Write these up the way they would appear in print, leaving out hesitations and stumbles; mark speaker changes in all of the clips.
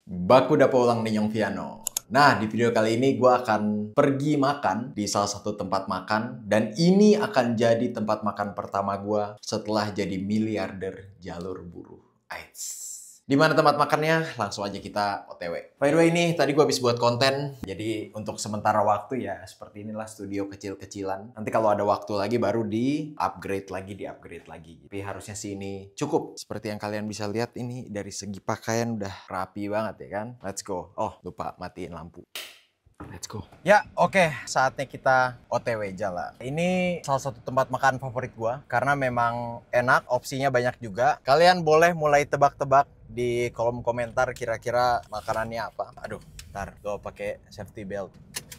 Speaker 1: Baku Dapo Ulang Ninyong Viano. Nah, di video kali ini gue akan pergi makan di salah satu tempat makan. Dan ini akan jadi tempat makan pertama gue setelah jadi miliarder jalur buruh. Aits. Di mana tempat makannya? Langsung aja kita OTW. By the way, ini tadi gue habis buat konten. Jadi untuk sementara waktu ya seperti inilah studio kecil-kecilan. Nanti kalau ada waktu lagi baru di-upgrade lagi. Tapi harusnya sih ini cukup. Seperti yang kalian bisa lihat ini dari segi pakaian udah rapi banget ya kan. Let's go. Oh, lupa matiin lampu. Let's go. Ya, oke. Saatnya kita OTW jalan. Ini salah satu tempat makan favorit gua karena memang enak, opsinya banyak juga. Kalian boleh mulai tebak-tebak di kolom komentar kira-kira makanannya apa. Aduh, ntar gua pakai safety belt.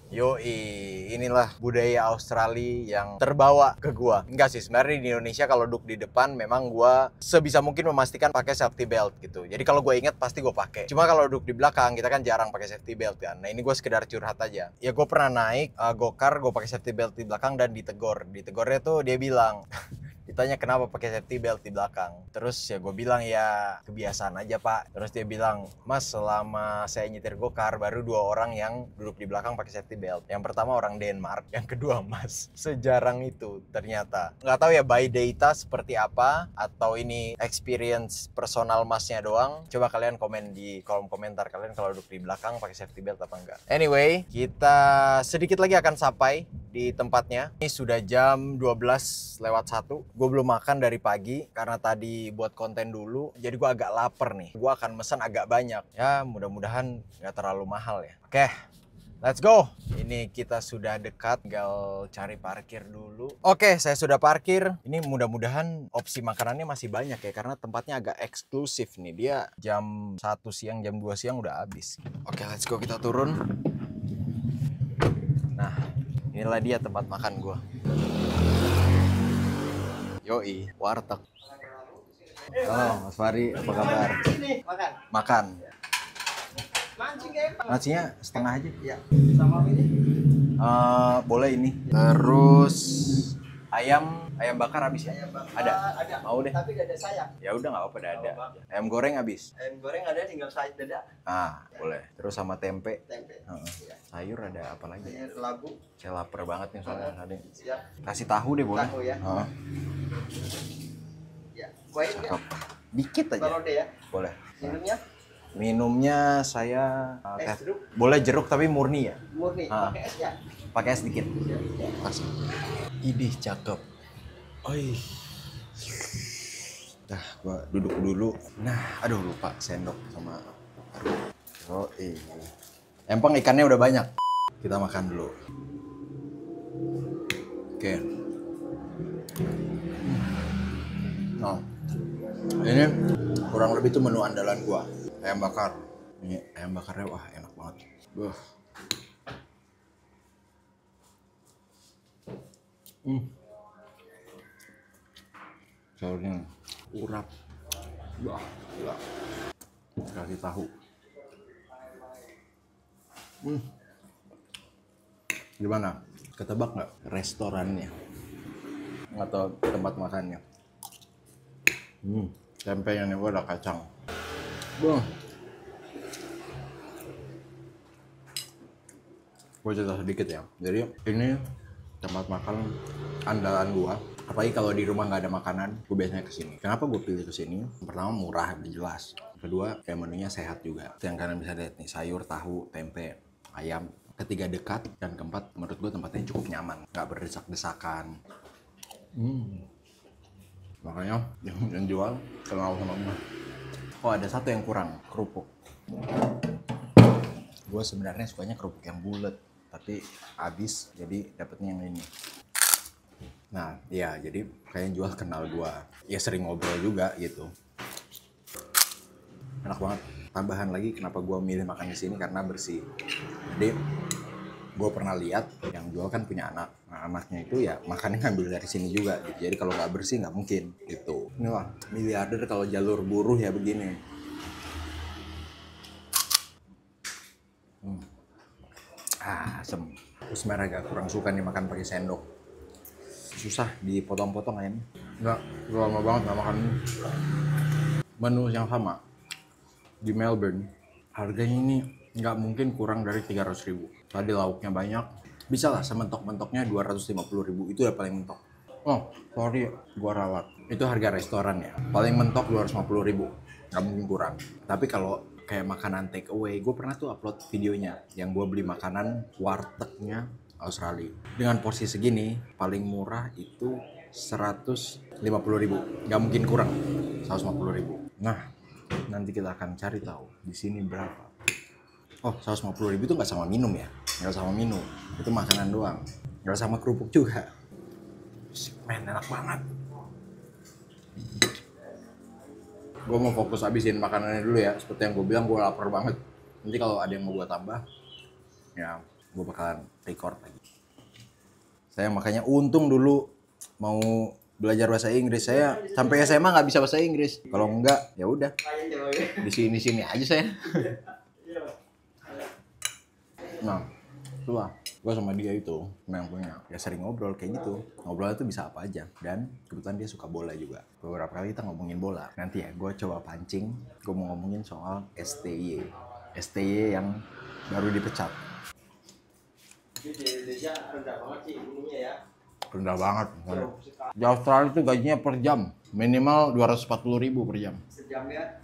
Speaker 1: Yoi, inilah budaya Australia yang terbawa ke gua. Enggak sih, sebenarnya di Indonesia kalau duduk di depan memang gua sebisa mungkin memastikan pakai safety belt gitu. Jadi kalau gue inget pasti gue pakai. Cuma kalau duduk di belakang kita kan jarang pakai safety belt kan. Nah ini gue sekedar curhat aja. Ya gue pernah naik go-kart, gue pakai safety belt di belakang dan ditegur. Ditegurnya tuh dia bilang, ditanya kenapa pakai safety belt di belakang. Terus ya gue bilang ya kebiasaan aja pak. Terus dia bilang, mas selama saya nyetir go-kart baru 2 orang yang duduk di belakang pakai safety belt. Yang pertama orang Denmark, yang kedua mas. Sejarang itu ternyata. Nggak tahu ya by data seperti apa atau ini experience personal masnya doang. Coba kalian komen di kolom komentar kalian kalau duduk di belakang pakai safety belt apa enggak. Anyway, kita sedikit lagi akan sampai di tempatnya. Ini sudah jam 12:01. Gue belum makan dari pagi karena tadi buat konten dulu. Jadi gue agak lapar nih. Gue akan pesan agak banyak. Ya mudah-mudahan nggak terlalu mahal ya. Oke, let's go. Ini kita sudah dekat. Tinggal cari parkir dulu. Oke, saya sudah parkir. Ini mudah-mudahan opsi makanannya masih banyak ya. Karena tempatnya agak eksklusif nih. Dia jam 1 siang, jam 2 siang udah habis. Oke, let's go. Kita turun. Nah, inilah dia tempat makan gue. Yoi, warteg. Halo Mas Fari, apa kabar? Makan. Nasinya setengah aja. Ya. Sama ini? Boleh ini. Terus ayam bakar habis ya? Ada. Mau deh. Tapi gak ada sayap. Ya udah nggak apa-apa, ada. Ayam goreng habis. Ayam goreng ada, tinggal sayap dada. Boleh. Terus sama tempe. Sayur ada apa lagi? Sayur labu. Saya lapar banget nih soalnya tadi. Siap. Kasih tahu deh boleh. Tahu ya. Ya. Cakep. Dikit aja. Ya. Boleh. Minumnya? Minumnya saya jeruk. Boleh jeruk tapi murni ya? Murni. Pakai es ya? Pakai es dikit. Kasih. Idih cakep. Oi. Dah, gua duduk dulu. Nah, aduh lupa sendok sama. Oh empang ikannya udah banyak. Kita makan dulu. Oke. Nah, ini kurang lebih tuh menu andalan gua. Ayam bakar. Ini ayam bakarnya wah enak banget. Sayurnya urap. Wah, gila. Kasih tahu. Gimana? Ketebak nggak restorannya? Atau tempat makannya? Tempenya nih gua ada kacang. Gue cerita sedikit ya. Jadi ini tempat makan andalan gua. Apalagi kalau di rumah nggak ada makanan, gue biasanya kesini. Kenapa gue pilih kesini? Pertama murah, udah jelas. Kedua, kayak menunya sehat juga. Yang kalian bisa lihat nih, sayur, tahu, tempe, ayam. Ketiga dekat, dan keempat menurut gue tempatnya cukup nyaman, nggak berdesak-desakan. Makanya yang jual kenal sama gue. Oh ada satu yang kurang, kerupuk. Gue sebenarnya sukanya kerupuk yang bulat, tapi habis jadi dapetnya yang ini. Nah ya jadi kayaknya jual kenal gue. Ya sering ngobrol juga gitu. Enak banget. Tambahan lagi kenapa gue milih makan di sini karena bersih. Jadi gue pernah lihat yang jual kan punya anak. Nah, anaknya itu ya makannya ngambil dari sini juga gitu. Jadi kalau nggak bersih nggak mungkin gitu. Ini lah miliarder kalau jalur buruh ya begini. Asem. Terus mereka agak kurang suka nih makan pakai sendok. Susah dipotong-potong ayamnya. Nggak, gue lama banget nggak makan. Menu yang sama di Melbourne Harganya ini nggak mungkin kurang dari 300.000. Tadi lauknya banyak. Bisa lah sementok-mentoknya 250.000. Itu udah paling mentok. Oh, sorry, gua ralat. Itu harga restoran ya. Paling mentok 250.000. Nggak mungkin kurang. Tapi kalau kayak makanan take away, gue pernah tuh upload videonya yang gue beli makanan wartegnya Australia. Dengan porsi segini, paling murah itu 150.000. Nggak mungkin kurang 150.000. Nah, nanti kita akan cari tahu di sini berapa. Oh, 150.000 itu nggak sama minum ya? Nggak sama minum. Itu makanan doang. Nggak sama kerupuk juga. Men, enak banget. Gue mau fokus habisin makanannya dulu ya. Seperti yang gue bilang, gue lapar banget. Nanti kalau ada yang mau gue tambah, ya gue bakalan record lagi. Saya makanya untung dulu mau belajar bahasa Inggris. Saya sampai SMA nggak bisa bahasa Inggris. Kalau enggak, ya udah di sini aja saya. Nah, itulah gue sama dia itu memang punya ya sering ngobrol kayak gitu. Ngobrol itu bisa apa aja, dan kebetulan dia suka bola juga. Beberapa kali kita ngomongin bola. Nanti ya gue coba pancing, gue mau ngomongin soal STY yang baru dipecat.
Speaker 2: Di Indonesia rendah banget sih ininya ya.
Speaker 1: Rendah banget. Di Australia itu gajinya per jam minimal 240.000 per jam.
Speaker 2: Sejam ya.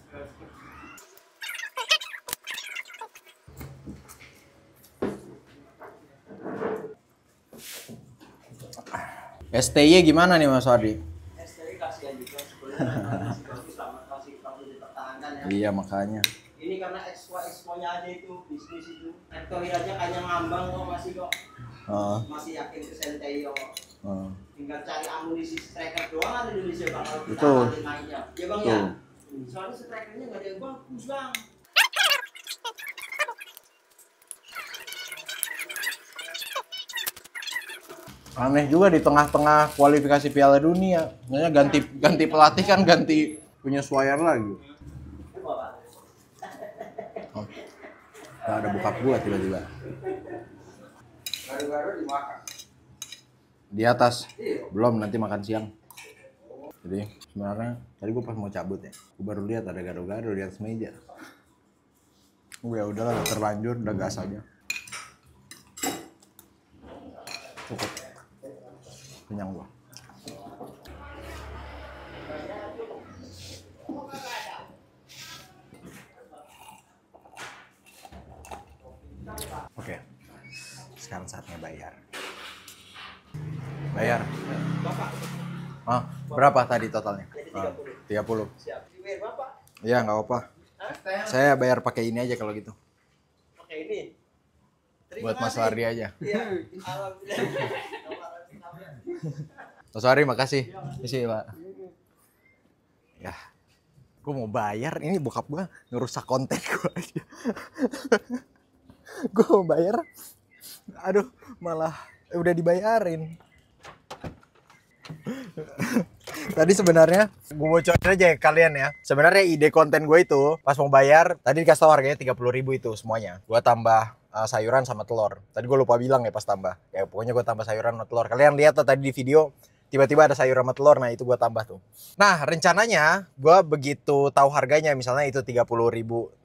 Speaker 1: STY gimana nih Mas Ardi?
Speaker 2: STI kasihan juga sebenarnya masih kamu dipertahankan ya.
Speaker 1: Iya makanya.
Speaker 2: Ini karena expo-nya aja itu bisnis itu. Ektori aja kayaknya ngambang kok masih kok. Masih yakin ke Sentei kok. Tinggal cari amunisi striker doang ada di Indonesia Bang kalau kita mainnya. Ya Bang ya. Soalnya strikernya enggak ada yang bagus Bang.
Speaker 1: Aneh juga di tengah-tengah kualifikasi Piala Dunia. Makanya ganti pelatih kan ganti penyesuaian lagi. Oh. Nah, ada bokap gua tiba-tiba.
Speaker 2: Garu-garu dimakan.
Speaker 1: Di atas. Belum, nanti makan siang. Jadi sebenarnya tadi gua pas mau cabut ya, gua baru lihat ada gado-gado di atas meja. Ya udahlah, terlanjur, udah gas aja. Cukup. Kenyang gua. Oke. Sekarang saatnya bayar. Bayar.
Speaker 2: Bapak.
Speaker 1: Ah, berapa tadi totalnya?
Speaker 2: Jadi
Speaker 1: 30.
Speaker 2: Siap. Dibayar Bapak.
Speaker 1: Iya, nggak apa-apa. Saya bayar pakai ini aja kalau gitu.
Speaker 2: Oke ini.
Speaker 1: Buat Mas Wardi aja.
Speaker 2: Iya. Alhamdulillah.
Speaker 1: Mas Wardi, makasih. Isi, Pak. Ya, gue mau bayar. Ini bokap gue ngerusak konten gue aja. Gue mau bayar. Aduh, malah udah dibayarin. Tadi sebenarnya gue bocorin aja ya kalian ya. Sebenarnya ide konten gue itu pas mau bayar tadi dikasih tau harganya 30.000 itu semuanya. Gue tambah sayuran sama telur. Tadi gue lupa bilang ya pas tambah. Ya pokoknya gue tambah sayuran sama telur. Kalian lihat tuh tadi di video tiba-tiba ada sayur sama telur. Nah itu gue tambah tuh. Nah rencananya gue begitu tahu harganya misalnya itu 30.000.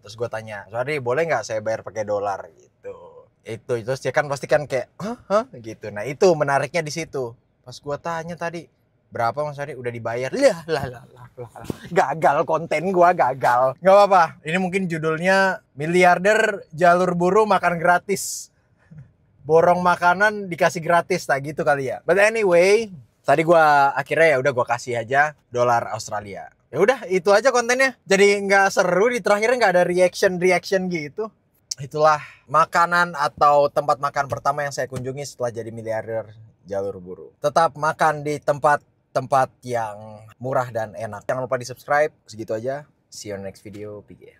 Speaker 1: Terus gue tanya, sorry boleh nggak saya bayar pakai dolar gitu. Itu dia kan pasti kan kayak hah gitu. Nah itu menariknya di situ. Pas gue tanya tadi berapa Mas Adi udah dibayar. Lah. Gagal konten gua gagal. Nggak apa-apa. Ini mungkin judulnya miliarder jalur buru makan gratis. Borong makanan dikasih gratis tak gitu kali ya. But anyway, tadi gua akhirnya ya udah gua kasih aja dolar Australia. Ya udah itu aja kontennya. Jadi nggak seru di terakhirnya nggak ada reaction gitu. Itulah makanan atau tempat makan pertama yang saya kunjungi setelah jadi miliarder jalur buru. Tetap makan di tempat yang murah dan enak. Jangan lupa di subscribe. Segitu aja. See you on next video. PG.